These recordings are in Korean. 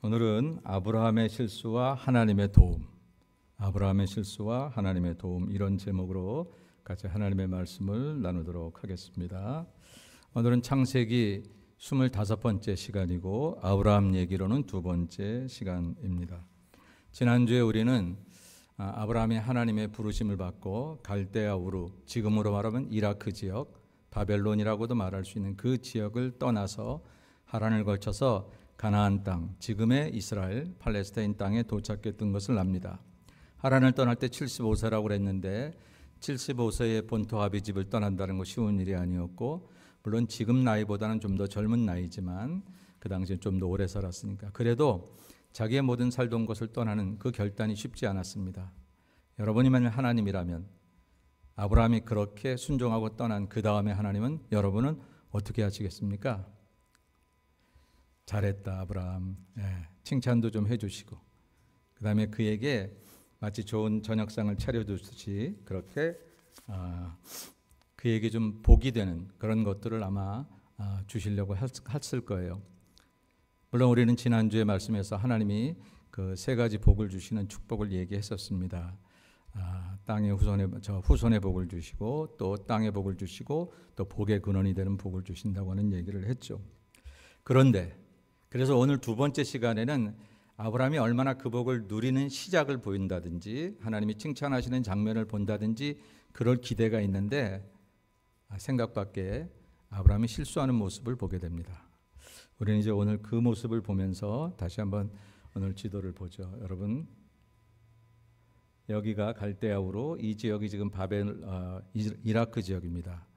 오늘은 아브라함의 실수와 하나님의 도움, 아브라함의 실수와 하나님의 도움 이런 제목으로 같이 하나님의 말씀을 나누도록 하겠습니다. 오늘은 창세기 25번째 시간이고 아브라함 얘기로는 두 번째 시간입니다. 지난주에 우리는 아브라함이 하나님의 부르심을 받고 갈대아 우르, 지금으로 말하면 이라크 지역, 바벨론이라고도 말할 수 있는 그 지역을 떠나서 하란을 거쳐서 가나안 땅, 지금의 이스라엘, 팔레스타인 땅에 도착했던 것을 압니다. 하란을 떠날 때 75세라고 그랬는데 75세의 본토 아비집을 떠난다는 거 쉬운 일이 아니었고, 물론 지금 나이보다는 좀 더 젊은 나이지만 그 당시에 좀 더 오래 살았으니까 그래도 자기의 모든 살던 곳을 떠나는 그 결단이 쉽지 않았습니다. 여러분이 만약 하나님이라면 아브라함이 그렇게 순종하고 떠난 그 다음에 하나님은 여러분은 어떻게 하시겠습니까? 잘했다 아브라함, 칭찬도 좀 해주시고 그 다음에 그에게 마치 좋은 저녁상을 차려주듯이 그렇게 그에게 좀 복이 되는 그런 것들을 아마 주시려고 했을 거예요. 물론 우리는 지난주에 말씀에서 하나님이 그 세 가지 복을 주시는 축복을 얘기했었습니다. 땅의 후손의 복을 주시고 또 땅의 복을 주시고 또 복의 근원이 되는 복을 주신다고 하는 얘기를 했죠. 그런데 그래서 오늘 두 번째 시간에는 아브라함이 얼마나 그 복을 누리는 시작을 보인다든지 하나님이 칭찬하시는 장면을 본다든지 그럴 기대가 있는데 생각 밖에 아브라함이 실수하는 모습을 보게 됩니다. 우리는 이제 오늘 그 모습을 보면서 다시 한번 오늘 지도를 보죠. 여러분, 여기가 갈대아 우르, 이 지역이 지금 이라크 지역입니다.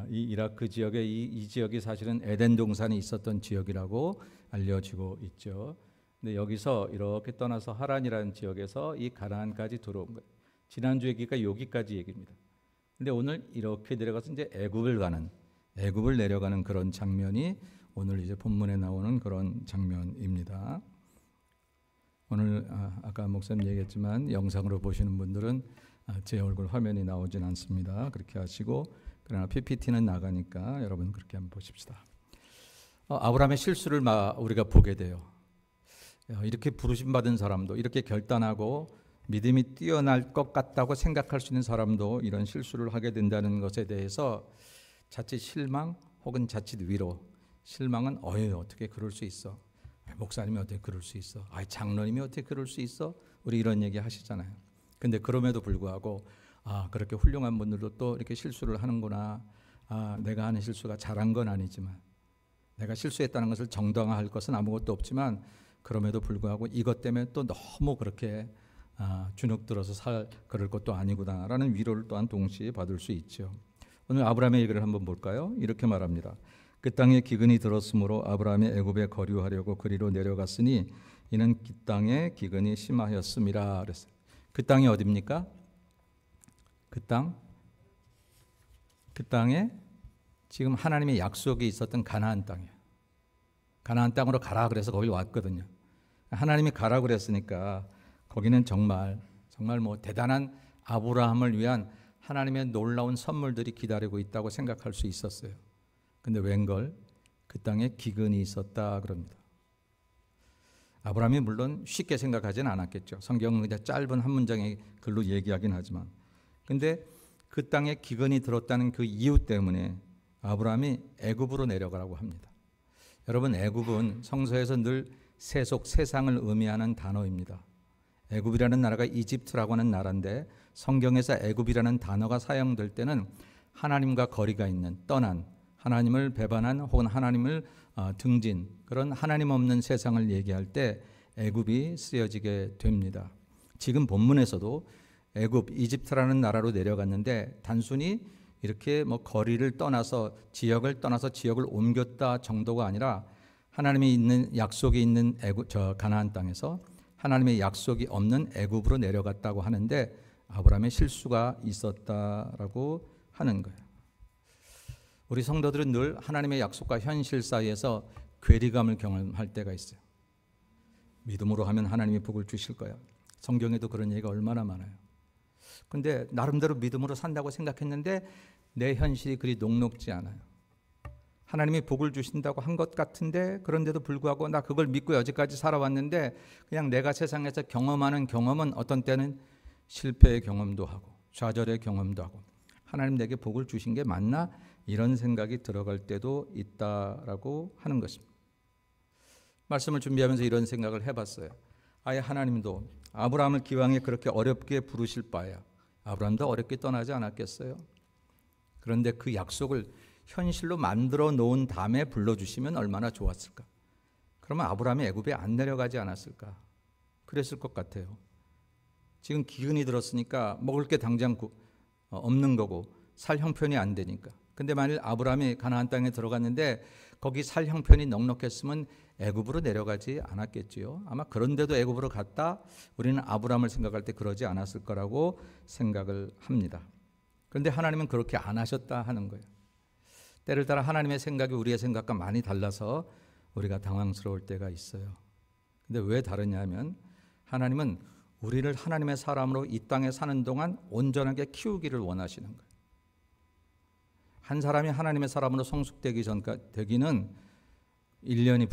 이 이라크 지역의 이 지역이 사실은 에덴 동산이 있었던 지역이라고 알려지고 있죠. 근데 여기서 이렇게 떠나서 하란이라는 지역에서 이 가나안까지 들어온 거예요. 지난주 얘기가 여기까지 얘기입니다. 근데 오늘 이렇게 내려가서 이제 애굽을 내려가는 그런 장면이 오늘 이제 본문에 나오는 그런 장면입니다. 오늘 아까 목사님 얘기했지만 영상으로 보시는 분들은 제 얼굴 화면이 나오진 않습니다. 그렇게 하시고 그러나 PPT는 나가니까 여러분 그렇게 한번 보십시다. 아브라함의 실수를 우리가 보게 돼요. 이렇게 부르심 받은 사람도 이렇게 결단하고 믿음이 뛰어날 것 같다고 생각할 수 있는 사람도 이런 실수를 하게 된다는 것에 대해서 자칫 실망 혹은 자칫 위로. 실망은 어떻게 그럴 수 있어? 목사님이 어떻게 그럴 수 있어? 장로님이 어떻게 그럴 수 있어? 우리 이런 얘기 하시잖아요. 근데 그럼에도 불구하고 그렇게 훌륭한 분들도 또 이렇게 실수를 하는구나. 내가 하는 실수가 잘한 건 아니지만 내가 실수했다는 것을 정당화할 것은 아무것도 없지만 그럼에도 불구하고 이것 때문에 또 너무 그렇게 주눅 들어서 그럴 것도 아니구나라는 위로를 또한 동시에 받을 수 있죠. 오늘 아브라함의 얘기를 한번 볼까요? 이렇게 말합니다. 그 땅에 기근이 들었으므로 아브라함이 애굽에 거류하려고 그리로 내려갔으니 이는 그 땅에 기근이 심하였음이라 그랬어요. 그 땅이 어디입니까? 그 땅에 지금 하나님의 약속이 있었던 가나안 땅이에요. 가나안 땅으로 가라 그래서 거기 왔거든요. 하나님이 가라 그랬으니까 거기는 정말 뭐 대단한 아브라함을 위한 하나님의 놀라운 선물들이 기다리고 있다고 생각할 수 있었어요. 근데 웬걸 그 땅에 기근이 있었다 그럽니다. 아브라함이 물론 쉽게 생각하지는 않았겠죠. 성경은 그냥 짧은 한 문장의 글로 얘기하긴 하지만 근데 그 땅에 기근이 들었다는 그 이유 때문에 아브라함이 애굽으로 내려가라고 합니다. 여러분, 애굽은 성서에서 늘 세상을 의미하는 단어입니다. 애굽이라는 나라가 이집트라고 하는 나라인데 성경에서 애굽이라는 단어가 사용될 때는 하나님과 거리가 있는 떠난 하나님을 배반한 혹은 하나님을 등진 그런 하나님 없는 세상을 얘기할 때 애굽이 쓰여지게 됩니다. 지금 본문에서도 애굽, 이집트라는 나라로 내려갔는데 단순히 이렇게 거리를 떠나서 지역을 옮겼다 정도가 아니라 하나님이 있는 약속이 있는 가나안 땅에서 하나님의 약속이 없는 애굽으로 내려갔다고 하는데 아브라함의 실수가 있었다라고 하는 거예요. 우리 성도들은 늘 하나님의 약속과 현실 사이에서 괴리감을 경험할 때가 있어요. 믿음으로 하면 하나님이 복을 주실 거야. 성경에도 그런 얘기가 얼마나 많아요. 근데 나름대로 믿음으로 산다고 생각했는데 내 현실이 그리 녹록지 않아요. 하나님이 복을 주신다고 한 것 같은데 그런데도 불구하고 나 그걸 믿고 여기까지 살아왔는데 그냥 내가 세상에서 경험하는 경험은 어떤 때는 실패의 경험도 하고 좌절의 경험도 하고 하나님 내게 복을 주신 게 맞나? 이런 생각이 들어갈 때도 있다라고 하는 것입니다. 말씀을 준비하면서 이런 생각을 해봤어요. 아예 하나님도 아브라함을 기왕에 그렇게 어렵게 부르실 바에야 아브라함도 어렵게 떠나지 않았겠어요? 그런데 그 약속을 현실로 만들어 놓은 다음에 불러주시면 얼마나 좋았을까? 그러면 아브라함이 애굽에 안 내려가지 않았을까? 그랬을 것 같아요. 지금 기근이 들었으니까 먹을 게 당장 없는 거고 살 형편이 안 되니까. 근데 만일 아브라함이 가나안 땅에 들어갔는데 거기 살 형편이 넉넉했으면 애굽으로 내려가지 않았겠지요. 아마 그런데도 애굽으로 갔다 우리는 아브라함을 생각할 때 그러지 않았을 거라고 생각을 합니다. 그런데 하나님은 그렇게 안 하셨다 하는 거예요. 때를 따라 하나님의 생각이 우리의 생각과 많이 달라서 우리가 당황스러울 때가 있어요. 근데 왜 다르냐 하면 하나님은 우리를 하나님의 사람으로 이 땅에 사는 동안 온전하게 키우기를 원하시는 거예요. 한 사람이 하나님의 사람으로 성숙되기 전까지는 1년이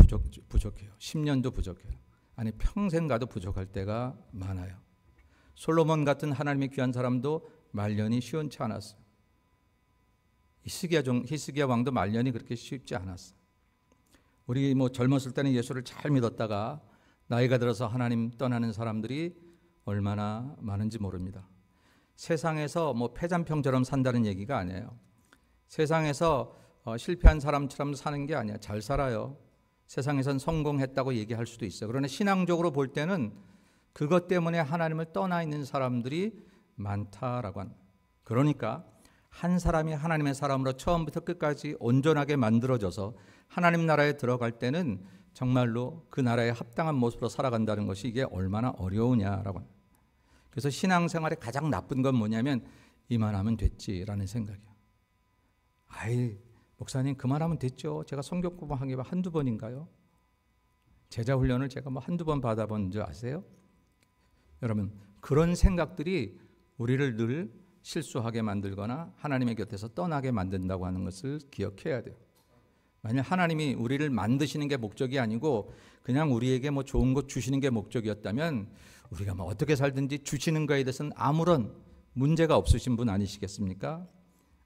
부족해요. 10년도 부족해요. 아니 평생 가도 부족할 때가 많아요. 솔로몬 같은 하나님의 귀한 사람도 말년이 시원치 않았어요. 히스기야 왕도 말년이 그렇게 쉽지 않았어요. 우리 젊었을 때는 예수를 잘 믿었다가 나이가 들어서 하나님 떠나는 사람들이 얼마나 많은지 모릅니다. 세상에서 패잔병처럼 산다는 얘기가 아니에요. 세상에서 실패한 사람처럼 사는 게 아니야. 잘 살아요. 세상에선 성공했다고 얘기할 수도 있어요. 그러나 신앙적으로 볼 때는 그것 때문에 하나님을 떠나 있는 사람들이 많다라고 합니다. 그러니까 한 사람이 하나님의 사람으로 처음부터 끝까지 온전하게 만들어져서 하나님 나라에 들어갈 때는 정말로 그 나라에 합당한 모습으로 살아간다는 것이 이게 얼마나 어려우냐라고 합니다. 그래서 신앙생활의 가장 나쁜 건 뭐냐면 이만하면 됐지라는 생각이에요. 아이 목사님 그만하면 됐죠. 제가 성경 공부한 게 한두 번인가요? 제자 훈련을 제가 한두 번 받아본 줄 아세요? 여러분 그런 생각들이 우리를 늘 실수하게 만들거나 하나님의 곁에서 떠나게 만든다고 하는 것을 기억해야 돼요. 만약 하나님이 우리를 만드시는 게 목적이 아니고 그냥 우리에게 좋은 것 주시는 게 목적이었다면 우리가 어떻게 살든지 주시는 거에 대해서는 아무런 문제가 없으신 분 아니시겠습니까?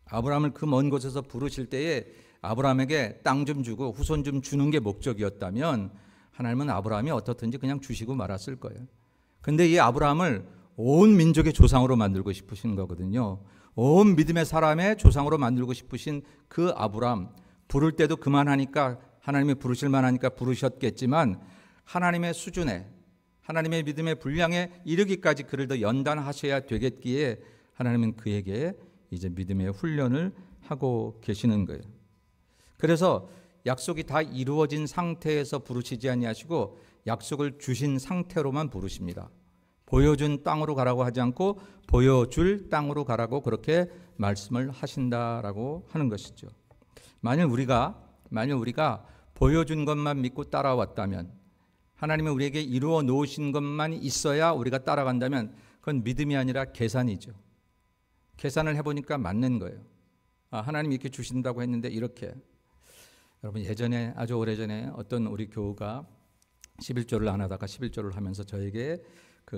아브라함을 그 먼 곳에서 부르실 때에 아브라함에게 땅 좀 주고 후손 좀 주는 게 목적이었다면 하나님은 아브라함이 어떻든지 그냥 주시고 말았을 거예요. 근데 이 아브라함을 온 민족의 조상으로 만들고 싶으신 거거든요. 온 믿음의 사람의 조상으로 만들고 싶으신 그 아브라함 부를 때도 그만하니까 하나님이 부르실 만하니까 부르셨겠지만 하나님의 수준에 하나님의 믿음의 분량에 이르기까지 그를 더 연단하셔야 되겠기에 하나님은 그에게 이제 믿음의 훈련을 하고 계시는 거예요. 그래서 약속이 다 이루어진 상태에서 부르시지 아니하시고 약속을 주신 상태로만 부르십니다. 보여준 땅으로 가라고 하지 않고 보여줄 땅으로 가라고 그렇게 말씀을 하신다라고 하는 것이죠. 만일 우리가 보여준 것만 믿고 따라왔다면 하나님이 우리에게 이루어 놓으신 것만 있어야 우리가 따라간다면 그건 믿음이 아니라 계산이죠. 계산을 해보니까 맞는 거예요. 하나님이 이렇게 주신다고 했는데 이렇게. 여러분 예전에 아주 오래전에 어떤 우리 교우가 11조를 안 하다가 11조를 하면서 저에게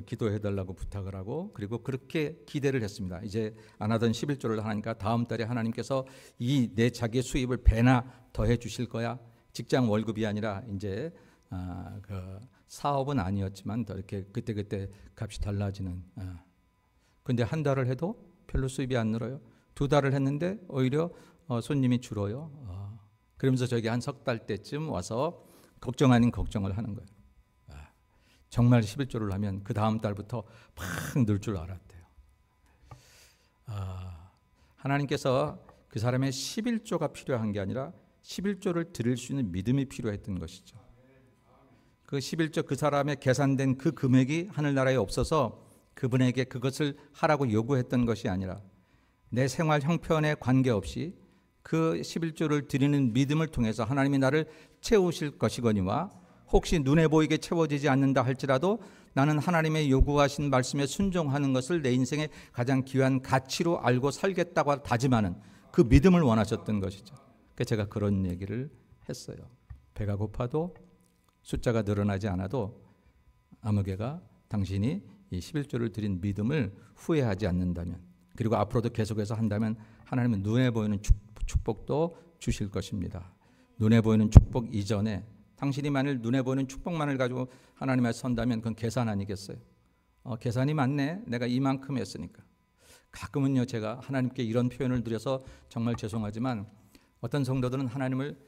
기도해달라고 부탁을 하고 그리고 그렇게 기대를 했습니다. 이제 안 하던 11조를 하니까 다음 달에 하나님께서 이 내 자기의 수입을 배나 더해 주실 거야. 직장 월급이 아니라 이제 사업은 아니었지만 더 이렇게 그때 값이 달라지는. 근데 한 달을 해도 별로 수입이 안 늘어요. 두 달을 했는데 오히려 손님이 줄어요. 그러면서 저에게 한 석 달 때쯤 와서 걱정 아닌 걱정을 하는 거예요. 정말 11조를 하면 그 다음 달부터 팍 늘 줄 알았대요. 하나님께서 그 사람의 11조가 필요한 게 아니라 11조를 드릴 수 있는 믿음이 필요했던 것이죠. 그 11조 그 사람의 계산된 그 금액이 하늘나라에 없어서 그분에게 그것을 하라고 요구했던 것이 아니라 내 생활 형편에 관계없이 그 11조를 드리는 믿음을 통해서 하나님이 나를 채우실 것이거니와 혹시 눈에 보이게 채워지지 않는다 할지라도 나는 하나님의 요구하신 말씀에 순종하는 것을 내 인생의 가장 귀한 가치로 알고 살겠다고 다짐하는 그 믿음을 원하셨던 것이죠. 그래서 제가 그런 얘기를 했어요. 배가 고파도 숫자가 늘어나지 않아도 아무개가 당신이 이 11조를 드린 믿음을 후회하지 않는다면, 그리고 앞으로도 계속해서 한다면 하나님은 눈에 보이는 축복도 주실 것입니다. 눈에 보이는 축복 이전에 당신이 만일 눈에 보이는 축복만을 가지고 하나님 앞에 선다면 그건 계산 아니겠어요? 계산이 맞네. 내가 이만큼 했으니까. 가끔은요, 제가 하나님께 이런 표현을 드려서 정말 죄송하지만 어떤 성도들은 하나님을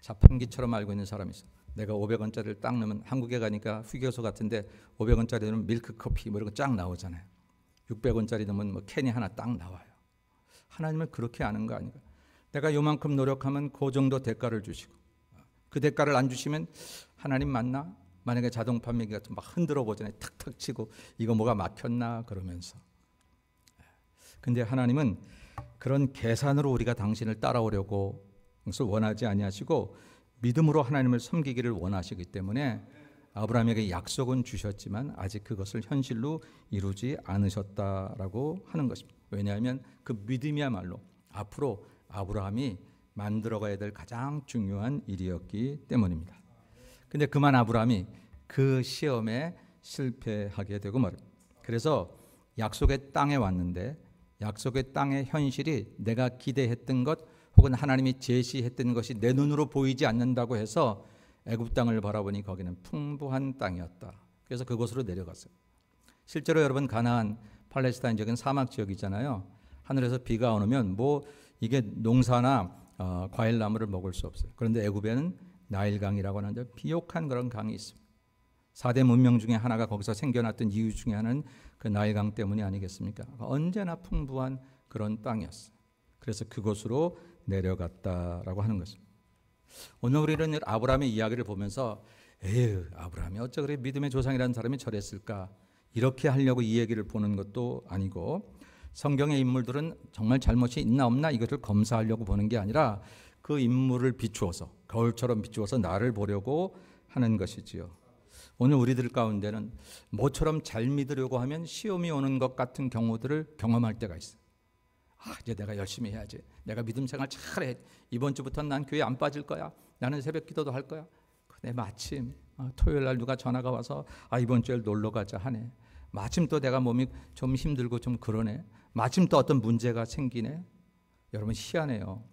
자판기처럼 알고 있는 사람이 있어요. 내가 500원짜리를 딱 넣으면, 한국에 가니까 휴게소 같은데 500원짜리 넣으면 밀크커피 뭐 이런 거 쫙 나오잖아요. 600원짜리 넣으면 뭐 캔이 하나 딱 나와요. 하나님을 그렇게 아는 거 아닌가? 내가 요만큼 노력하면 그 정도 대가를 주시고, 그 대가를 안 주시면 하나님 맞나? 만약에 자동 판매기 같은 막 흔들어 보잖아요. 탁탁 치고 이거 뭐가 막혔나 그러면서. 근데 하나님은 그런 계산으로 우리가 당신을 따라오려고 그것을 원하지 아니하시고 믿음으로 하나님을 섬기기를 원하시기 때문에 아브라함에게 약속은 주셨지만 아직 그것을 현실로 이루지 않으셨다라고 하는 것입니다. 왜냐하면 그 믿음이야말로 앞으로 아브라함이 만들어가야 될 가장 중요한 일이었기 때문입니다. 근데 그만 아브라함이 그 시험에 실패하게 되고 말입니다. 그래서 약속의 땅에 왔는데 약속의 땅의 현실이 내가 기대했던 것 혹은 하나님이 제시했던 것이 내 눈으로 보이지 않는다고 해서 애굽 땅을 바라보니 거기는 풍부한 땅이었다. 그래서 그곳으로 내려갔어요. 실제로 여러분 가나안 팔레스타인 지역은 사막 지역이잖아요. 하늘에서 비가 안 오면 뭐 이게 농사나 과일나무를 먹을 수 없어요. 그런데 애굽에는 나일강이라고 하는 비옥한 그런 강이 있습니다. 4대 문명 중에 하나가 거기서 생겨났던 이유 중에 하나는 그 나일강 때문이 아니겠습니까? 언제나 풍부한 그런 땅이었어요. 그래서 그곳으로 내려갔다라고 하는 것입니다. 오늘 우리는 아브라함의 이야기를 보면서 에휴, 아브라함이 어쩌 그래 믿음의 조상이라는 사람이 저랬을까, 이렇게 하려고 이 얘기를 보는 것도 아니고, 성경의 인물들은 정말 잘못이 있나 없나 이것을 검사하려고 보는 게 아니라 그 인물을 비추어서, 거울처럼 비추어서 나를 보려고 하는 것이지요. 오늘 우리들 가운데는 모처럼 잘 믿으려고 하면 시험이 오는 것 같은 경우들을 경험할 때가 있어요. 이제 내가 열심히 해야지. 내가 믿음 생활 잘해. 이번 주부터는 난 교회 안 빠질 거야. 나는 새벽 기도도 할 거야. 근데 마침 토요일 날 누가 전화가 와서 이번 주에 놀러 가자 하네. 마침 또 내가 몸이 좀 힘들고 좀 그러네. 마침 또 어떤 문제가 생기네. 여러분 희한해요.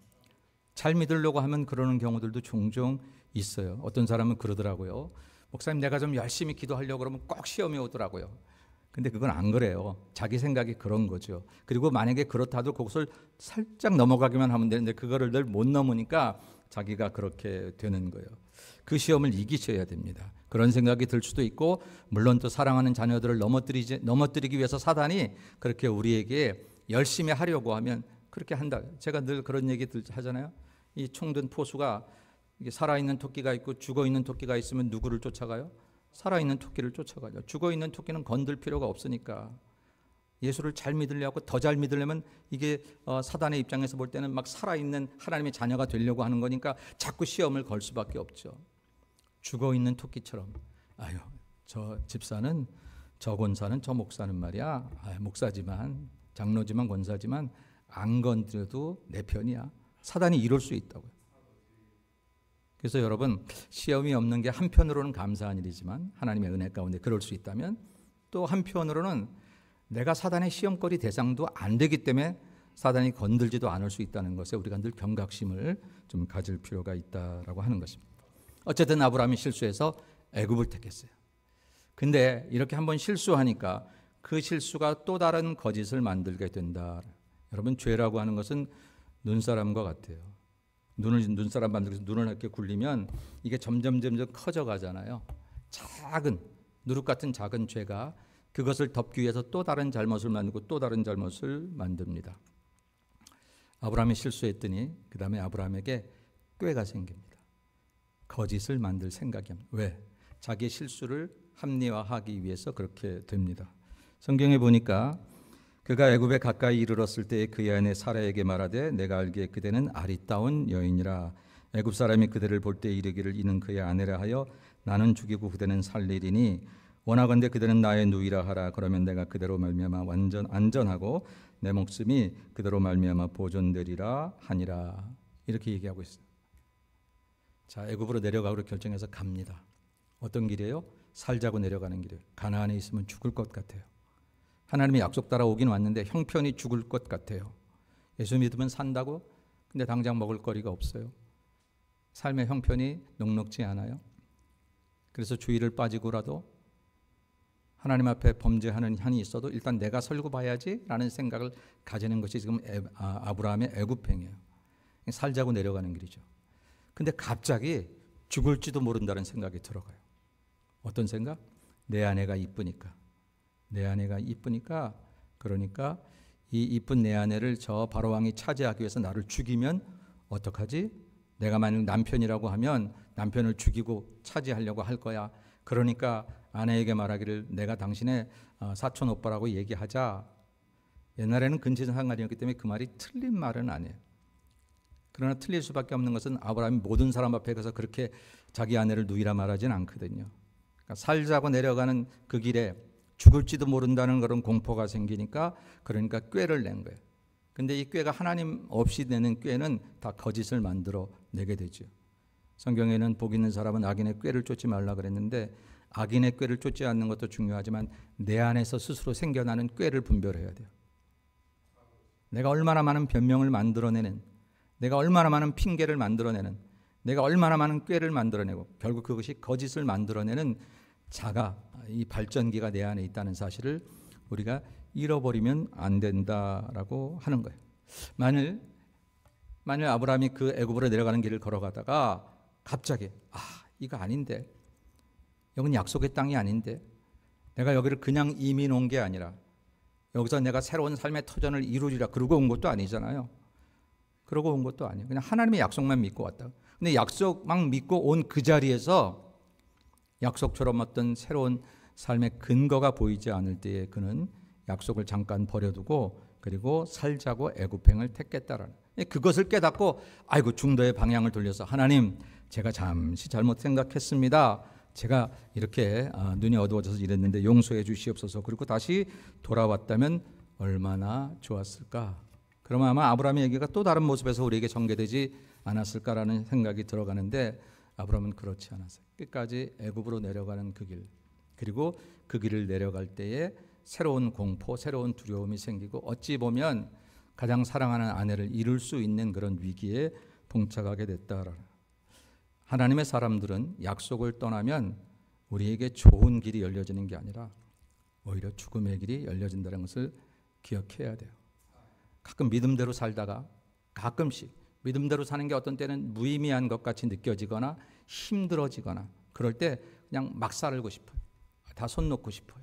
잘 믿으려고 하면 그러는 경우들도 종종 있어요. 어떤 사람은 그러더라고요. 목사님, 내가 좀 열심히 기도하려고 그러면 꼭 시험이 오더라고요. 근데 그건 안 그래요. 자기 생각이 그런 거죠. 그리고 만약에 그렇다도 그것을 살짝 넘어가기만 하면 되는데 그거를 늘 못 넘으니까 자기가 그렇게 되는 거예요. 그 시험을 이기셔야 됩니다. 그런 생각이 들 수도 있고, 물론 또 사랑하는 자녀들을 넘어뜨리기 위해서 사단이 그렇게 우리에게 열심히 하려고 하면 그렇게 한다. 제가 늘 그런 얘기 하잖아요. 이 총든 포수가 이게 살아있는 토끼가 있고 죽어있는 토끼가 있으면 누구를 쫓아가요? 살아있는 토끼를 쫓아가죠. 죽어있는 토끼는 건들 필요가 없으니까. 예수를 잘 믿으려고, 더 잘 믿으려면 이게 사단의 입장에서 볼 때는 막 살아있는 하나님의 자녀가 되려고 하는 거니까 자꾸 시험을 걸 수밖에 없죠. 죽어있는 토끼처럼 저 집사는, 저 권사는, 저 목사는 말이야, 목사지만 장로지만 권사지만 안 건드려도 내 편이야. 사단이 이럴 수 있다고요. 그래서 여러분, 시험이 없는 게 한편으로는 감사한 일이지만 하나님의 은혜 가운데 그럴 수 있다면, 또 한편으로는 내가 사단의 시험거리 대상도 안 되기 때문에 사단이 건들지도 않을 수 있다는 것에 우리가 늘 경각심을 좀 가질 필요가 있다라고 하는 것입니다. 어쨌든 아브라함이 실수해서 애굽을 택했어요. 근데 이렇게 한번 실수하니까 그 실수가 또 다른 거짓을 만들게 된다. 여러분, 죄라고 하는 것은 눈사람과 같아요. 눈사람 만들어서 눈을 이렇게 굴리면 이게 점점 커져 가잖아요. 작은 누룩 같은 작은 죄가 그것을 덮기 위해서 또 다른 잘못을 만들고 또 다른 잘못을 만듭니다. 아브라함이 실수했더니 그 다음에 아브라함에게 꾀가 생깁니다. 거짓을 만들 생각이 합니다. 왜? 자기의 실수를 합리화하기 위해서 그렇게 됩니다. 성경에 보니까 그가 애굽에 가까이 이르렀을 때에 그의 아내 사라에게 말하되 내가 알기에 그대는 아리따운 여인이라. 애굽 사람이 그대를 볼 때 이르기를 이는 그의 아내라 하여 나는 죽이고 그대는 살리리니 원하건대 그대는 나의 누이라 하라. 그러면 내가 그대로 말미암아 완전 안전하고 내 목숨이 그대로 말미암아 보존되리라 하니라. 이렇게 얘기하고 있어요. 자, 애굽으로 내려가기로 결정해서 갑니다. 어떤 길이에요? 살자고 내려가는 길이에요. 가나안에 있으면 죽을 것 같아요. 하나님의 약속 따라 오긴 왔는데 형편이 죽을 것 같아요. 예수 믿으면 산다고? 근데 당장 먹을 거리가 없어요. 삶의 형편이 녹록지 않아요. 그래서 주의를 빠지고라도 하나님 앞에 범죄하는 한이 있어도 일단 내가 설고 봐야지 라는 생각을 가지는 것이 지금 아브라함의 애굽행이에요. 살자고 내려가는 길이죠. 근데 갑자기 죽을지도 모른다는 생각이 들어가요. 어떤 생각? 내 아내가 이쁘니까. 내 아내가 이쁘니까, 그러니까 이 이쁜 내 아내를 저 바로왕이 차지하기 위해서 나를 죽이면 어떡하지? 내가 만약 남편이라고 하면 남편을 죽이고 차지하려고 할 거야. 그러니까 아내에게 말하기를 내가 당신의 사촌 오빠라고 얘기하자. 옛날에는 근친상간이었기 때문에 그 말이 틀린 말은 아니에요. 그러나 틀릴 수밖에 없는 것은 아브라함이 모든 사람 앞에 가서 그렇게 자기 아내를 누이라 말하진 않거든요. 그러니까 살자고 내려가는 그 길에 죽을지도 모른다는 그런 공포가 생기니까 그러니까 꾀를 낸 거예요. 근데 이 꾀가 하나님 없이 내는 꾀는 다 거짓을 만들어 내게 되죠. 성경에는 복 있는 사람은 악인의 꾀를 쫓지 말라 그랬는데 악인의 꾀를 쫓지 않는 것도 중요하지만 내 안에서 스스로 생겨나는 꾀를 분별해야 돼요. 내가 얼마나 많은 변명을 만들어내는, 내가 얼마나 많은 핑계를 만들어내는, 내가 얼마나 많은 꾀를 만들어내고 결국 그것이 거짓을 만들어내는 자가, 이 발전기가 내 안에 있다는 사실을 우리가 잃어버리면 안 된다라고 하는 거예요. 만일 아브라함이 그 애굽으로 내려가는 길을 걸어가다가 갑자기 이거 아닌데, 여긴 약속의 땅이 아닌데, 내가 여기를 그냥 이민 온 게 아니라 여기서 내가 새로운 삶의 터전을 이루리라 그러고 온 것도 아니잖아요. 그러고 온 것도 아니에요. 그냥 하나님의 약속만 믿고 왔다. 근데 약속만 믿고 온 그 자리에서 약속처럼 어떤 새로운 삶의 근거가 보이지 않을 때에 그는 약속을 잠깐 버려두고 그리고 살자고 애굽행을 택했다라는, 그것을 깨닫고 아이고 중도의 방향을 돌려서 하나님 제가 잠시 잘못 생각했습니다. 제가 이렇게 눈이 어두워져서 이랬는데 용서해 주시옵소서. 그리고 다시 돌아왔다면 얼마나 좋았을까. 그러면 아마 아브라함의 얘기가 또 다른 모습에서 우리에게 전개되지 않았을까라는 생각이 들어가는데 아브라함은 그렇지 않았어요. 끝까지 애굽으로 내려가는 그 길, 그리고 그 길을 내려갈 때에 새로운 공포, 새로운 두려움이 생기고 어찌 보면 가장 사랑하는 아내를 잃을 수 있는 그런 위기에 봉착하게 됐다라는. 하나님의 사람들은 약속을 떠나면 우리에게 좋은 길이 열려지는 게 아니라 오히려 죽음의 길이 열려진다는 것을 기억해야 돼요. 가끔 믿음대로 살다가 가끔씩 믿음대로 사는 게 어떤 때는 무의미한 것 같이 느껴지거나 힘들어지거나 그럴 때 그냥 막 살고 싶어요. 다 손 놓고 싶어요.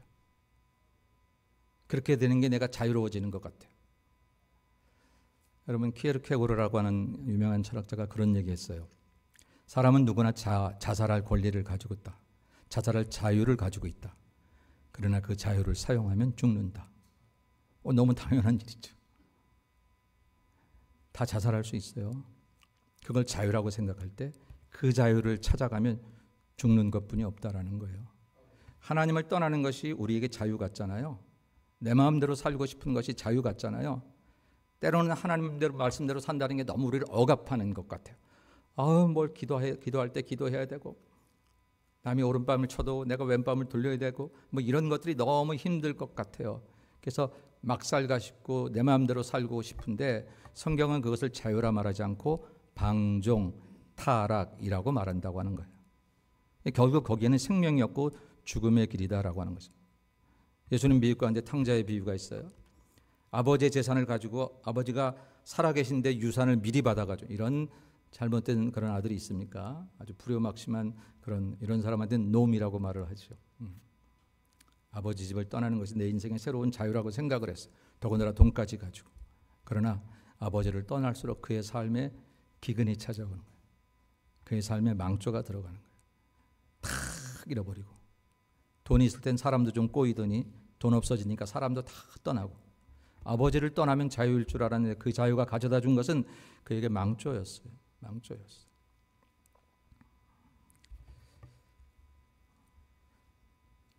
그렇게 되는 게 내가 자유로워지는 것 같아요. 여러분 키에르케고르라고 하는 유명한 철학자가 그런 얘기했어요. 사람은 누구나 자살할 권리를 가지고 있다. 자살할 자유를 가지고 있다. 그러나 그 자유를 사용하면 죽는다. 너무 당연한 일이죠. 다 자살할 수 있어요. 그걸 자유라고 생각할 때 그 자유를 찾아가면 죽는 것뿐이 없다라는 거예요. 하나님을 떠나는 것이 우리에게 자유 같잖아요. 내 마음대로 살고 싶은 것이 자유 같잖아요. 때로는 하나님대로 말씀대로 산다는 게 너무 우리를 억압하는 것 같아요. 뭘 기도할 때 기도해야 되고 남이 오른밤을 쳐도 내가 왼밤을 돌려야 되고 이런 것들이 너무 힘들 것 같아요. 그래서 막 살고 싶고 내 마음대로 살고 싶은데 성경은 그것을 자유라 말하지 않고 방종, 타락이라고 말한다고 하는 거예요. 결국 거기에는 생명이 없고 죽음의 길이다라고 하는 것입니다. 예수님 비유 가운데 탕자의 비유가 있어요. 아버지의 재산을 가지고 아버지가 살아계신데 유산을 미리 받아가지고 이런 잘못된 그런 아들이 있습니까? 아주 불효막심한 이런 사람한테는 놈이라고 말을 하죠. 아버지 집을 떠나는 것이 내 인생의 새로운 자유라고 생각을 했어요. 더군다나 돈까지 가지고. 그러나 아버지를 떠날수록 그의 삶에 기근이 찾아오는 거예요. 그의 삶에 망조가 들어가는 거예요. 탁 잃어버리고. 돈이 있을 땐 사람도 좀 꼬이더니 돈 없어지니까 사람도 다 떠나고. 아버지를 떠나면 자유일 줄 알았는데 그 자유가 가져다 준 것은 그에게 망조였어요. 망조였어요.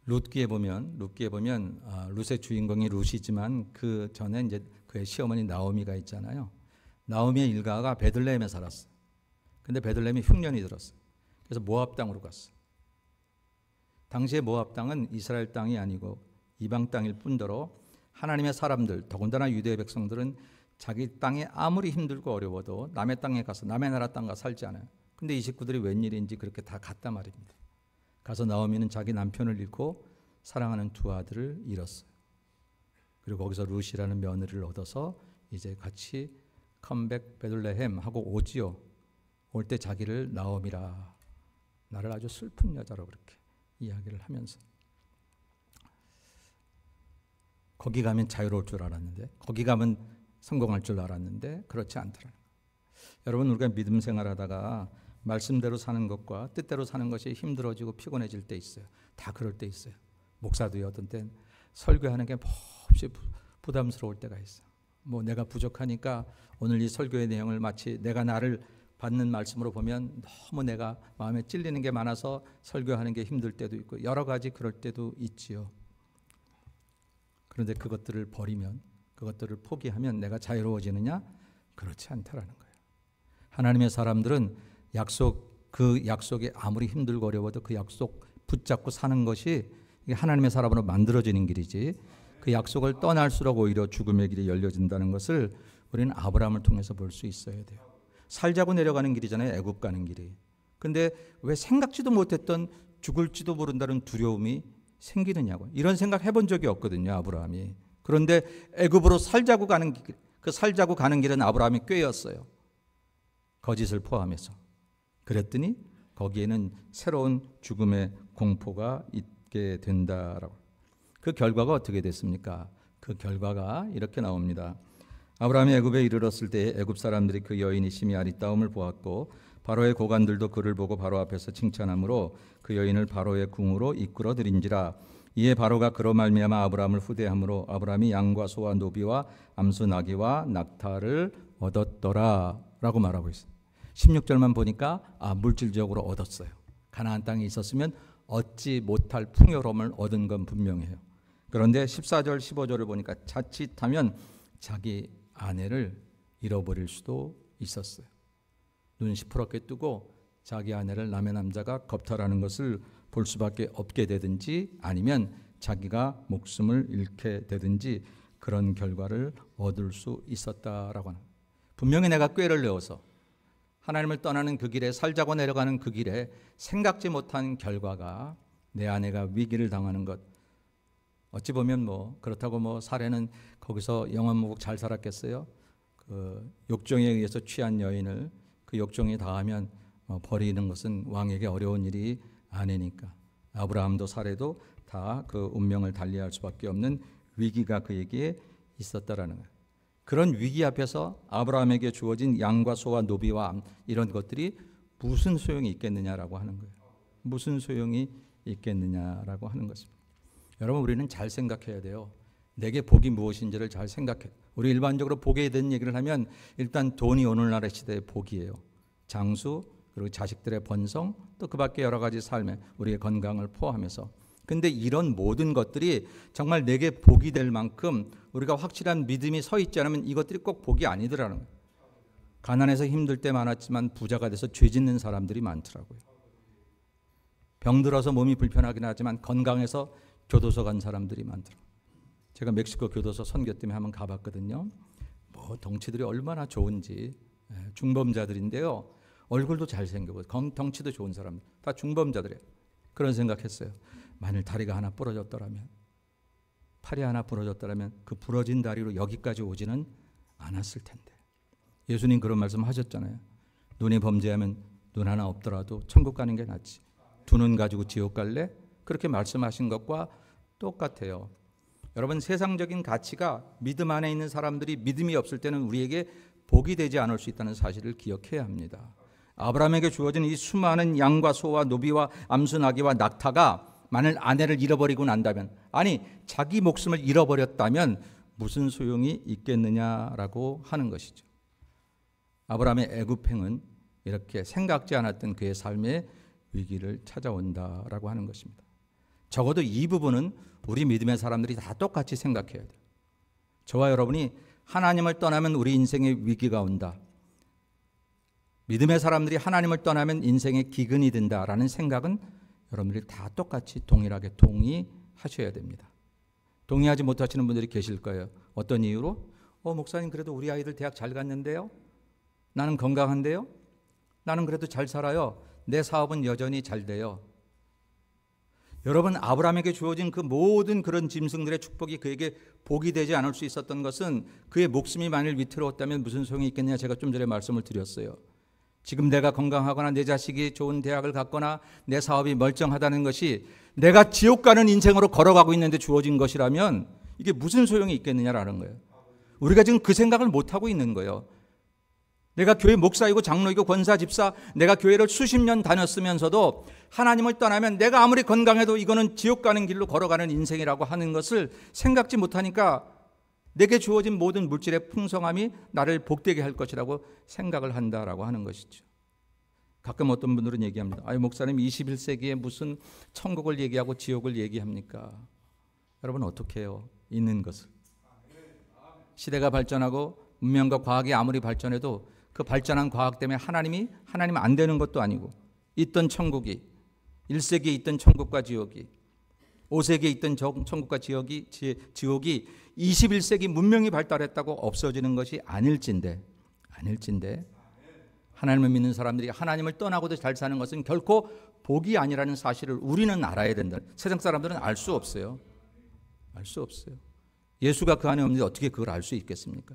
룻기에 보면 룻의 주인공이 룻이지만 그 전에 이제 그의 시어머니 나오미가 있잖아요. 나오미의 일가가 베들레헴에 살았어. 근데 베들레헴이 흉년이 들었어. 그래서 모압 땅으로 갔어. 당시에 모압 땅은 이스라엘 땅이 아니고 이방 땅일 뿐더러 하나님의 사람들, 더군다나 유대의 백성들은 자기 땅에 아무리 힘들고 어려워도 남의 땅에 가서 남의 나라 땅 가서 살지 않아요. 근데 이 식구들이 웬일인지 그렇게 다 갔단 말입니다. 가서 나오미는 자기 남편을 잃고 사랑하는 두 아들을 잃었어요. 그리고 거기서 룻이라는 며느리를 얻어서 이제 같이 컴백 베들레헴 하고 오지요. 올 때 자기를 나오미라, 나를 아주 슬픈 여자로 그렇게 이야기를 하면서, 거기 가면 자유로울 줄 알았는데, 거기 가면 성공할 줄 알았는데 그렇지 않더라. 여러분, 우리가 믿음 생활하다가 말씀대로 사는 것과 뜻대로 사는 것이 힘들어지고 피곤해질 때 있어요. 다 그럴 때 있어요. 목사도요, 어떤 땐 설교하는 게 몹시 부담스러울 때가 있어. 뭐 내가 부족하니까 오늘 이 설교의 내용을 마치 내가 나를 받는 말씀으로 보면 너무 내가 마음에 찔리는 게 많아서 설교하는 게 힘들 때도 있고 여러 가지 그럴 때도 있지요. 그런데 그것들을 버리면, 그것들을 포기하면 내가 자유로워지느냐? 그렇지 않다라는 거예요. 하나님의 사람들은 그 약속이 아무리 힘들고 어려워도 그 약속 붙잡고 사는 것이 하나님의 사람으로 만들어지는 길이지, 그 약속을 떠날수록 오히려 죽음의 길이 열려진다는 것을 우리는 아브라함을 통해서 볼 수 있어야 돼요. 살자고 내려가는 길이잖아요, 애굽 가는 길이. 근데 왜 생각지도 못했던 죽을지도 모른다는 두려움이 생기느냐고. 이런 생각 해본 적이 없거든요, 아브라함이. 그런데 애굽으로 살자고 가는 길, 그 살자고 가는 길은 아브라함이 꾀였어요, 거짓을 포함해서. 그랬더니 거기에는 새로운 죽음의 공포가 있게 된다라고. 그 결과가 어떻게 됐습니까? 그 결과가 이렇게 나옵니다. 아브라함이 애굽에 이르렀을 때 애굽 사람들이 그 여인이 심히 아리따움을 보았고 바로의 고관들도 그를 보고 바로 앞에서 칭찬하므로 그 여인을 바로의 궁으로 이끌어 들인지라. 이에 바로가 그로 말미암아 아브라함을 후대함으로 아브라함이 양과 소와 노비와 암수 나귀와 낙타를 얻었더라라고 말하고 있어요. 16절만 보니까 물질적으로 얻었어요. 가나안 땅에 있었으면 얻지 못할 풍요로움을 얻은 건 분명해요. 그런데 14절 15절을 보니까 자칫하면 자기 아내를 잃어버릴 수도 있었어요. 눈 시퍼렇게 뜨고 자기 아내를 남의 남자가 겁탈하는 것을 볼 수밖에 없게 되든지 아니면 자기가 목숨을 잃게 되든지 그런 결과를 얻을 수 있었다라고 하는. 분명히 내가 꾀를 내어서 하나님을 떠나는 그 길에, 살자고 내려가는 그 길에 생각지 못한 결과가 내 아내가 위기를 당하는 것. 어찌 보면 그렇다고 사례는 거기서 영원무국 잘 살았겠어요? 그 욕정에 의해서 취한 여인을 그 욕정이 다하면 버리는 것은 왕에게 어려운 일이 아니니까. 아브라함도 사례도 다 그 운명을 달리할 수밖에 없는 위기가 그에게 있었다라는 거예요. 그런 위기 앞에서 아브라함에게 주어진 양과 소와 노비와 암, 이런 것들이 무슨 소용이 있겠느냐라고 하는 거예요. 무슨 소용이 있겠느냐라고 하는 것입니다. 여러분, 우리는 잘 생각해야 돼요. 내게 복이 무엇인지를 잘 생각해. 우리 일반적으로 복에 대한 얘기를 하면 일단 돈이 오늘날의 시대의 복이에요. 장수, 그리고 자식들의 번성, 또 그 밖에 여러 가지 삶에 우리의 건강을 포함해서. 근데 이런 모든 것들이 정말 내게 복이 될 만큼 우리가 확실한 믿음이 서 있지 않으면 이것들이 꼭 복이 아니더라는 거예요. 가난해서 힘들 때 많았지만 부자가 돼서 죄 짓는 사람들이 많더라고요. 병들어서 몸이 불편하긴 하지만 건강해서 교도소 간 사람들이 많더라고요. 제가 멕시코 교도소 선교 때문에 한번 가봤거든요. 덩치들이 얼마나 좋은지. 중범자들인데요. 얼굴도 잘생기고 덩치도 좋은 사람들, 다 중범자들이에요. 그런 생각했어요. 만일 다리가 하나 부러졌더라면, 팔이 하나 부러졌더라면 그 부러진 다리로 여기까지 오지는 않았을 텐데. 예수님 그런 말씀 하셨잖아요. 눈이 범죄하면 눈 하나 없더라도 천국 가는 게 낫지, 두 눈 가지고 지옥 갈래? 그렇게 말씀하신 것과 똑같아요. 여러분, 세상적인 가치가 믿음 안에 있는 사람들이 믿음이 없을 때는 우리에게 복이 되지 않을 수 있다는 사실을 기억해야 합니다. 아브라함에게 주어진 이 수많은 양과 소와 노비와 암수 나귀와 낙타가 만일 아내를 잃어버리고 난다면, 아니 자기 목숨을 잃어버렸다면 무슨 소용이 있겠느냐라고 하는 것이죠. 아브라함의 애굽행은 이렇게 생각지 않았던 그의 삶의 위기를 찾아온다라고 하는 것입니다. 적어도 이 부분은 우리 믿음의 사람들이 다 똑같이 생각해야 돼요. 저와 여러분이 하나님을 떠나면 우리 인생에 위기가 온다. 믿음의 사람들이 하나님을 떠나면 인생에 기근이 든다라는 생각은 여러분들이 다 똑같이 동일하게 동의하셔야 됩니다. 동의하지 못하시는 분들이 계실 거예요. 어떤 이유로? 목사님 그래도 우리 아이들 대학 잘 갔는데요. 나는 건강한데요. 나는 그래도 잘 살아요. 내 사업은 여전히 잘 돼요. 여러분, 아브라함에게 주어진 그 모든 그런 짐승들의 축복이 그에게 복이 되지 않을 수 있었던 것은 그의 목숨이 만일 위태로웠다면 무슨 소용이 있겠느냐, 제가 좀 전에 말씀을 드렸어요. 지금 내가 건강하거나 내 자식이 좋은 대학을 갔거나 내 사업이 멀쩡하다는 것이 내가 지옥 가는 인생으로 걸어가고 있는데 주어진 것이라면 이게 무슨 소용이 있겠느냐라는 거예요. 우리가 지금 그 생각을 못하고 있는 거예요. 내가 교회 목사이고 장로이고 권사 집사, 내가 교회를 수십 년 다녔으면서도 하나님을 떠나면 내가 아무리 건강해도 이거는 지옥 가는 길로 걸어가는 인생이라고 하는 것을 생각지 못하니까 내게 주어진 모든 물질의 풍성함이 나를 복되게 할 것이라고 생각을 한다라고 하는 것이죠. 가끔 어떤 분들은 얘기합니다. 목사님 21세기에 무슨 천국을 얘기하고 지옥을 얘기합니까? 여러분 어떻게 해요? 있는 것을. 시대가 발전하고 문명과 과학이 아무리 발전해도 그 발전한 과학 때문에 하나님 안 되는 것도 아니고, 있던 천국이 1세기에 있던 천국과 지옥이 5세기에 있던 천국과 지옥이 21세기 문명이 발달했다고 없어지는 것이 아닐진데 하나님을 믿는 사람들이 하나님을 떠나고도 잘 사는 것은 결코 복이 아니라는 사실을 우리는 알아야 된다. 세상 사람들은 알 수 없어요. 예수가 그 안에 없는데 어떻게 그걸 알 수 있겠습니까?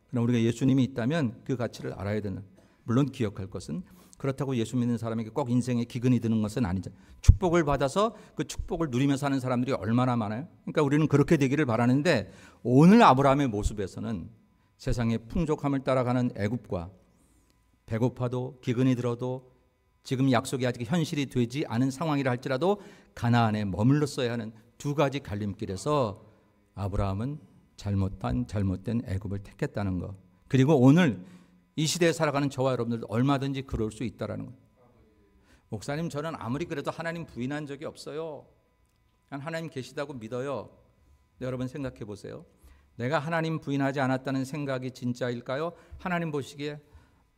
그러나 우리가 예수님이 있다면 그 가치를 알아야 된다. 물론 기억할 것은, 그렇다고 예수 믿는 사람에게 꼭 인생에 기근이 드는 것은 아니죠. 축복을 받아서 그 축복을 누리며 사는 사람들이 얼마나 많아요. 그러니까 우리는 그렇게 되기를 바라는데, 오늘 아브라함의 모습에서는 세상의 풍족함을 따라가는 애굽과 배고파도 기근이 들어도 지금 약속이 아직 현실이 되지 않은 상황이라 할지라도 가나안에 머물렀어야 하는 두 가지 갈림길에서 아브라함은 잘못된 애굽을 택했다는 것. 그리고 오늘 이 시대에 살아가는 저와 여러분들도 얼마든지 그럴 수 있다라는 것. 목사님 저는 아무리 그래도 하나님 부인한 적이 없어요. 난 하나님 계시다고 믿어요. 여러분 생각해 보세요. 내가 하나님 부인하지 않았다는 생각이 진짜일까요? 하나님 보시기에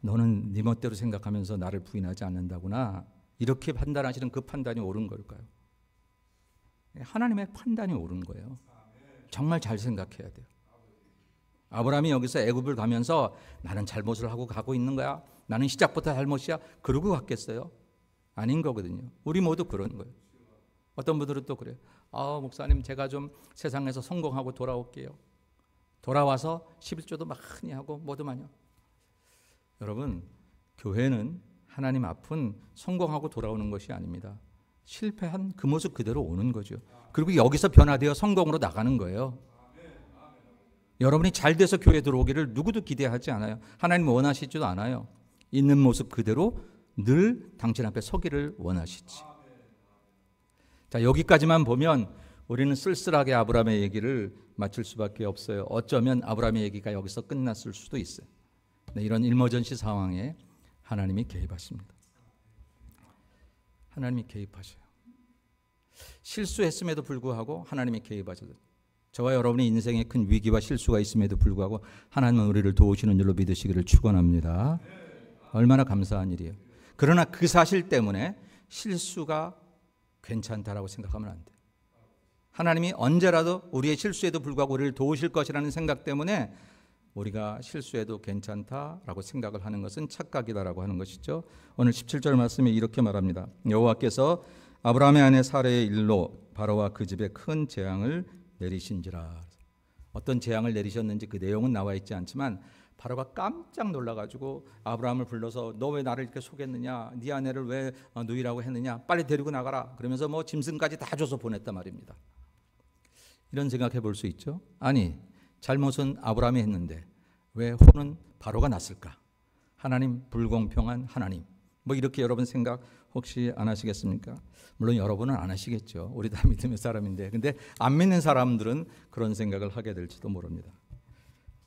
너는 네 멋대로 생각하면서 나를 부인하지 않는다구나, 이렇게 판단하시는 그 판단이 옳은 걸까요? 하나님의 판단이 옳은 거예요. 정말 잘 생각해야 돼요. 아브라함이 여기서 애굽을 가면서 나는 잘못을 하고 가고 있는 거야, 나는 시작부터 잘못이야, 그러고 갔겠어요? 아닌 거거든요. 우리 모두 그런 거예요. 어떤 분들은 또 그래요. 목사님 제가 좀 세상에서 성공하고 돌아올게요. 돌아와서 11조도 많이 하고 뭐도 많이 하고. 여러분, 교회는 하나님 앞은 성공하고 돌아오는 것이 아닙니다. 실패한 그 모습 그대로 오는 거죠. 그리고 여기서 변화되어 성공으로 나가는 거예요. 여러분이 잘 돼서 교회에 들어오기를 누구도 기대하지 않아요. 하나님 원하시지도 않아요. 있는 모습 그대로 늘 당신 앞에 서기를 원하시지. 자, 여기까지만 보면 우리는 쓸쓸하게 아브라함의 얘기를 마칠 수밖에 없어요. 어쩌면 아브라함의 얘기가 여기서 끝났을 수도 있어요. 네, 이런 일머전시 상황에 하나님이 개입하십니다. 하나님이 개입하셔요. 실수했음에도 불구하고 하나님이 개입하셔요. 저와 여러분의 인생에 큰 위기와 실수가 있음에도 불구하고 하나님은 우리를 도우시는 줄로 믿으시기를 축원합니다. 얼마나 감사한 일이에요. 그러나 그 사실 때문에 실수가 괜찮다라고 생각하면 안 돼요. 하나님이 언제라도 우리의 실수에도 불구하고 우리를 도우실 것이라는 생각 때문에 우리가 실수해도 괜찮다라고 생각을 하는 것은 착각이다라고 하는 것이죠. 오늘 17절 말씀에 이렇게 말합니다. 여호와께서 아브라함의 아내 사라의 일로 바로와 그 집에 큰 재앙을 내리신지라. 어떤 재앙을 내리셨는지 그 내용은 나와 있지 않지만 바로가 깜짝 놀라가지고 아브라함을 불러서 너 왜 나를 이렇게 속였느냐, 네 아내를 왜 누이라고 했느냐, 빨리 데리고 나가라, 그러면서 뭐 짐승까지 다 줘서 보냈단 말입니다. 이런 생각해 볼 수 있죠. 아니, 잘못은 아브라함이 했는데 왜 혼은 바로가 났을까? 하나님 불공평한 하나님, 뭐 이렇게 여러분 생각 혹시 안 하시겠습니까? 물론 여러분은 안 하시겠죠. 우리 다 믿음의 사람인데. 근데 안 믿는 사람들은 그런 생각을 하게 될지도 모릅니다.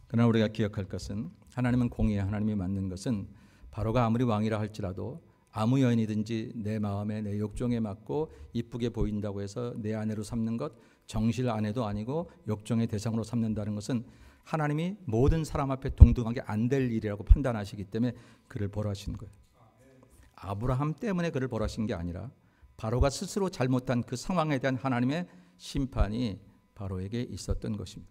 그러나 우리가 기억할 것은 하나님은 공의의 하나님이 맞는 것은 바로가 아무리 왕이라 할지라도 아무 여인이든지 내 마음에 내 욕정에 맞고 이쁘게 보인다고 해서 내 아내로 삼는 것, 정실 아내도 아니고 욕정의 대상으로 삼는다는 것은 하나님이 모든 사람 앞에 동등하게 안 될 일이라고 판단하시기 때문에 그를 벌하신 거예요. 아브라함 때문에 그를 벌하신 게 아니라 바로가 스스로 잘못한 그 상황에 대한 하나님의 심판이 바로에게 있었던 것입니다.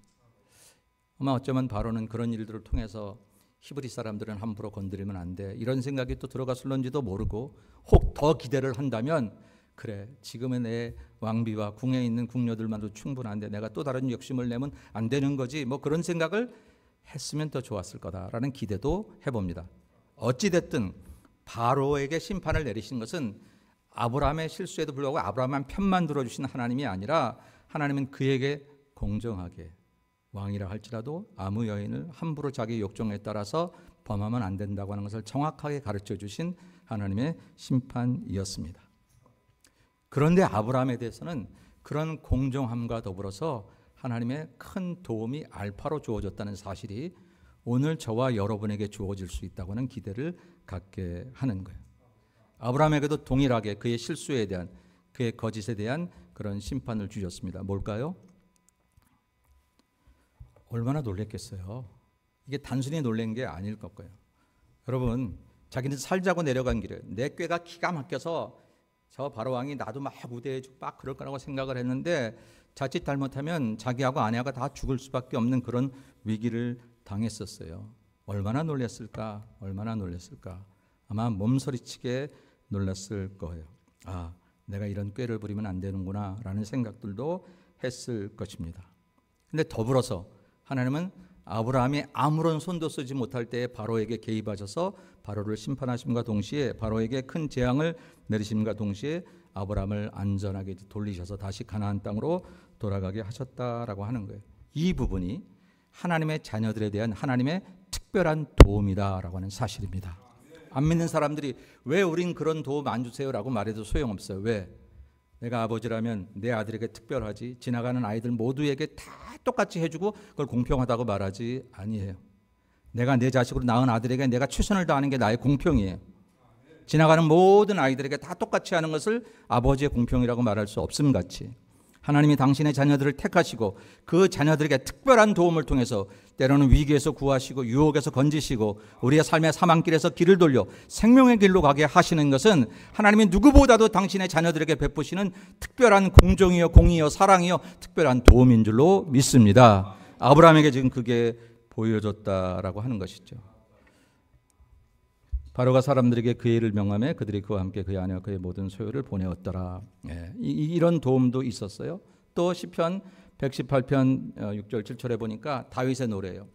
아마 어쩌면 바로는 그런 일들을 통해서 히브리 사람들은 함부로 건드리면 안 돼, 이런 생각이 또 들어갔을런지도 모르고, 혹 더 기대를 한다면 그래, 지금의 내 왕비와 궁에 있는 궁녀들만도 충분한데 내가 또 다른 욕심을 내면 안 되는 거지, 뭐 그런 생각을 했으면 더 좋았을 거다라는 기대도 해봅니다. 어찌됐든 바로에게 심판을 내리신 것은 아브라함의 실수에도 불구하고 아브라함의 편만 들어주신 하나님이 아니라 하나님은 그에게 공정하게 왕이라 할지라도 아무 여인을 함부로 자기 욕정에 따라서 범하면 안 된다고 하는 것을 정확하게 가르쳐 주신 하나님의 심판이었습니다. 그런데 아브라함에 대해서는 그런 공정함과 더불어서 하나님의 큰 도움이 알파로 주어졌다는 사실이 오늘 저와 여러분에게 주어질 수 있다고 하는 기대를 갖게 하는 거예요. 아브라함에게도 동일하게 그의 실수에 대한, 그의 거짓에 대한 그런 심판을 주셨습니다. 뭘까요? 얼마나 놀랬겠어요. 이게 단순히 놀란 게 아닐 거예요. 여러분, 자기는 살자고 내려간 길에 내 꾀가 기가 막혀서 저 바로 왕이 나도 막 우대해주고 막 그럴 거라고 생각을 했는데 자칫 잘못하면 자기하고 아내가 다 죽을 수밖에 없는 그런 위기를 당했었어요. 얼마나 놀랐을까? 얼마나 놀랐을까? 아마 몸서리치게 놀랐을 거예요. 아, 내가 이런 꾀를 부리면 안 되는구나 라는 생각들도 했을 것입니다. 근데 더불어서 하나님은 아브라함이 아무런 손도 쓰지 못할 때에 바로에게 개입하셔서 바로를 심판하심과 동시에 바로에게 큰 재앙을 내리심과 동시에 아브라함을 안전하게 돌리셔서 다시 가나안 땅으로 돌아가게 하셨다라고 하는 거예요. 이 부분이 하나님의 자녀들에 대한 하나님의 특별한 도움이다라고 하는 사실입니다. 안 믿는 사람들이 왜 우린 그런 도움 안 주세요라고 말해도 소용없어요. 왜? 내가 아버지라면 내 아들에게 특별하지, 지나가는 아이들 모두에게 다 똑같이 해주고 그걸 공평하다고 말하지 아니에요. 내가 내 자식으로 낳은 아들에게 내가 최선을 다하는 게 나의 공평이에요. 지나가는 모든 아이들에게 다 똑같이 하는 것을 아버지의 공평이라고 말할 수 없음 같이 하나님이 당신의 자녀들을 택하시고 그 자녀들에게 특별한 도움을 통해서 때로는 위기에서 구하시고 유혹에서 건지시고 우리의 삶의 사망길에서 길을 돌려 생명의 길로 가게 하시는 것은 하나님이 누구보다도 당신의 자녀들에게 베푸시는 특별한 공정이요 공의요 사랑이요 특별한 도움인 줄로 믿습니다. 아브라함에게 지금 그게 보여줬다라고 하는 것이죠. 바로가 사람들에게 그의 일을 명함에 그들이 그와 함께 그의 아내와 그의 모든 소유를 보내었더라. 이런 도움도 있었어요. 또 시편 118편 6절 7절에 보니까 다윗의 노래예요.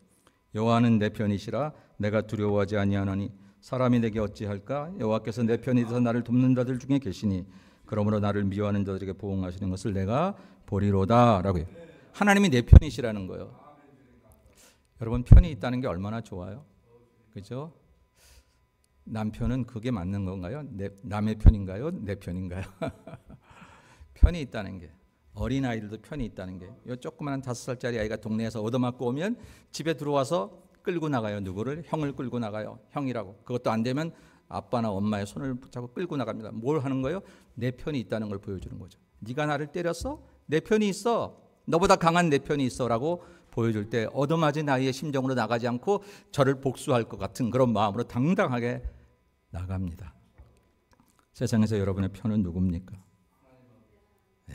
여호와는 내 편이시라 내가 두려워하지 아니하노니 사람이 내게 어찌할까? 여호와께서 내 편이 되어 나를 돕는 자들 중에 계시니 그러므로 나를 미워하는 자들에게 보응하시는 것을 내가 보리로다라고 해요. 하나님이 내 편이시라는 거예요. 여러분, 편이 있다는 게 얼마나 좋아요. 그죠? 남편은 그게 맞는 건가요? 남의 편인가요? 내 편인가요? 편이 있다는 게, 어린아이들도 편이 있다는 게, 요 조그마한 5살짜리 아이가 동네에서 얻어맞고 오면 집에 들어와서 끌고 나가요. 누구를? 형을 끌고 나가요. 형이라고. 그것도 안 되면 아빠나 엄마의 손을 붙잡고 끌고 나갑니다. 뭘 하는 거예요? 내 편이 있다는 걸 보여주는 거죠. 네가 나를 때렸어? 내 편이 있어. 너보다 강한 내 편이 있어라고 보여줄 때 얻어맞은 아이의 심정으로 나가지 않고 저를 복수할 것 같은 그런 마음으로 당당하게 나갑니다. 세상에서 여러분의 편은 누굽니까? 네.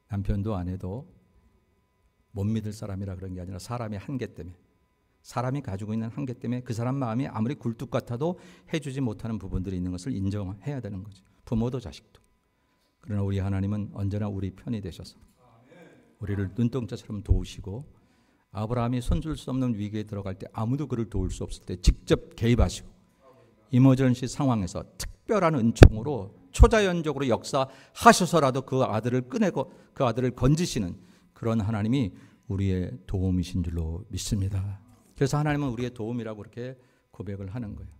남편도 아내도 못 믿을 사람이라 그런 게 아니라 사람의 한계 때문에, 사람이 가지고 있는 한계 때문에 그 사람 마음이 아무리 굴뚝 같아도 해주지 못하는 부분들이 있는 것을 인정해야 되는 거죠. 부모도 자식도. 그러나 우리 하나님은 언제나 우리 편이 되셔서 우리를 눈동자처럼 도우시고 아브라함이 손줄 수 없는 위기에 들어갈 때 아무도 그를 도울 수 없을 때 직접 개입하시고 이머전시 상황에서 특별한 은총으로 초자연적으로 역사하셔서라도 그 아들을 꺼내고 그 아들을 건지시는 그런 하나님이 우리의 도움이신 줄로 믿습니다. 그래서 하나님은 우리의 도움이라고 그렇게 고백을 하는 거예요.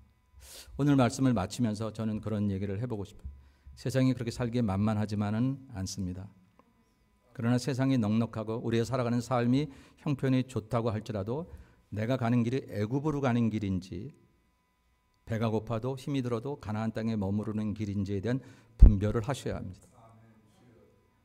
오늘 말씀을 마치면서 저는 그런 얘기를 해보고 싶어요. 세상이 그렇게 살기에 만만하지만은 않습니다. 그러나 세상이 넉넉하고 우리가 살아가는 삶이 형편이 좋다고 할지라도 내가 가는 길이 애굽으로 가는 길인지 배가 고파도 힘이 들어도 가나안 땅에 머무르는 길인지에 대한 분별을 하셔야 합니다.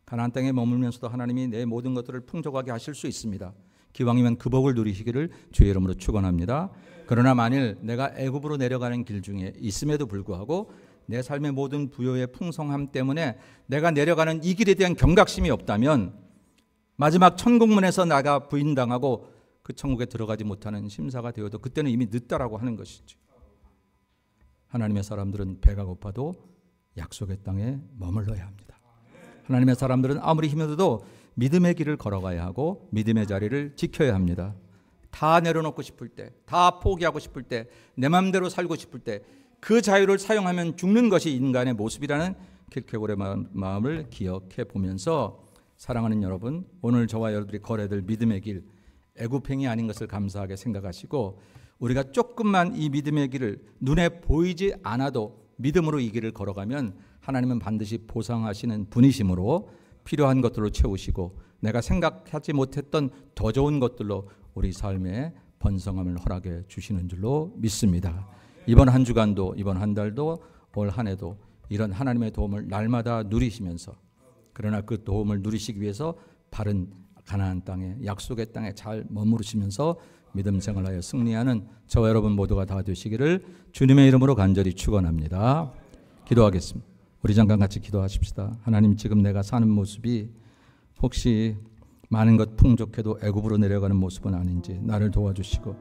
가나안 땅에 머물면서도 하나님이 내 모든 것들을 풍족하게 하실 수 있습니다. 기왕이면 그 복을 누리시기를 주의 이름으로 축원합니다. 그러나 만일 내가 애굽으로 내려가는 길 중에 있음에도 불구하고 내 삶의 모든 부요의 풍성함 때문에 내가 내려가는 이 길에 대한 경각심이 없다면 마지막 천국문에서 나가 부인당하고 그 천국에 들어가지 못하는 심사가 되어도 그때는 이미 늦다라고 하는 것이죠. 하나님의 사람들은 배가 고파도 약속의 땅에 머물러야 합니다. 하나님의 사람들은 아무리 힘들어도 믿음의 길을 걸어가야 하고 믿음의 자리를 지켜야 합니다. 다 내려놓고 싶을 때, 다 포기하고 싶을 때, 내 마음대로 살고 싶을 때 그 자유를 사용하면 죽는 것이 인간의 모습이라는 킬케골의 마음을 기억해 보면서 사랑하는 여러분, 오늘 저와 여러분들이 걸어야 될 믿음의 길, 애굽행이 아닌 것을 감사하게 생각하시고 우리가 조금만 이 믿음의 길을 눈에 보이지 않아도 믿음으로 이 길을 걸어가면 하나님은 반드시 보상하시는 분이시므로 필요한 것들로 채우시고 내가 생각하지 못했던 더 좋은 것들로 우리 삶에 번성함을 허락해 주시는 줄로 믿습니다. 이번 한 주간도 이번 한 달도 올 한 해도 이런 하나님의 도움을 날마다 누리시면서 그러나 그 도움을 누리시기 위해서 바른 가나안 땅에 약속의 땅에 잘 머무르시면서 믿음 생활하여 승리하는 저와 여러분 모두가 다 되시기를 주님의 이름으로 간절히 축원합니다. 기도하겠습니다. 우리 잠깐 같이 기도하십시다. 하나님, 지금 내가 사는 모습이 혹시 많은 것 풍족해도 애굽으로 내려가는 모습은 아닌지 나를 도와주시고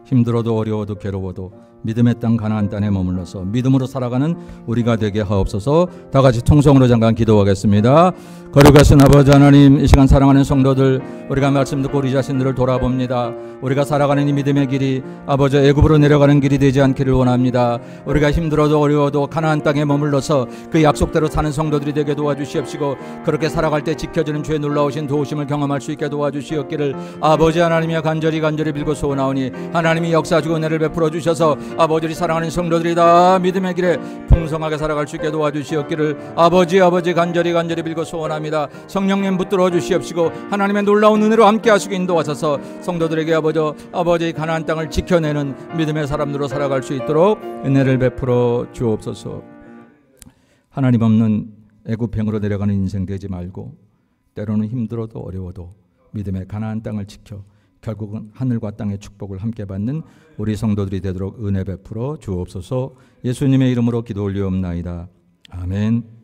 힘들어도 어려워도 괴로워도 믿음의 땅 가나안 땅에 머물러서 믿음으로 살아가는 우리가 되게 하옵소서. 다 같이 통성으로 잠깐 기도하겠습니다. 거룩하신 아버지 하나님, 이 시간 사랑하는 성도들 우리가 말씀 듣고 우리 자신들을 돌아봅니다. 우리가 살아가는 이 믿음의 길이 아버지 애굽으로 내려가는 길이 되지 않기를 원합니다. 우리가 힘들어도 어려워도 가나안 땅에 머물러서 그 약속대로 사는 성도들이 되게 도와주시옵시고 그렇게 살아갈 때 지켜주는 주의 놀라우신 도우심을 경험할 수 있게 도와주시옵기를 아버지 하나님이여 간절히 빌고 소원하오니 하나님이 역사하시고 은혜를 베풀어 주셔서 아버지를 사랑하는 성도들이 다 믿음의 길에 풍성하게 살아갈 수 있게 도와주시옵기를 아버지 간절히 빌고 소원합니다. 성령님 붙들어 주시옵시고 하나님의 놀라운 은혜로 함께 하시고 인도하셔서 성도들에게 아버지 가나안 땅을 지켜내는 믿음의 사람들로 살아갈 수 있도록 은혜를 베풀어 주옵소서. 하나님 없는 애굽행으로 내려가는 인생 되지 말고 때로는 힘들어도 어려워도 믿음의 가나안 땅을 지켜 결국은 하늘과 땅의 축복을 함께 받는 우리 성도들이 되도록 은혜 베풀어 주옵소서. 예수님의 이름으로 기도 올리옵나이다. 아멘.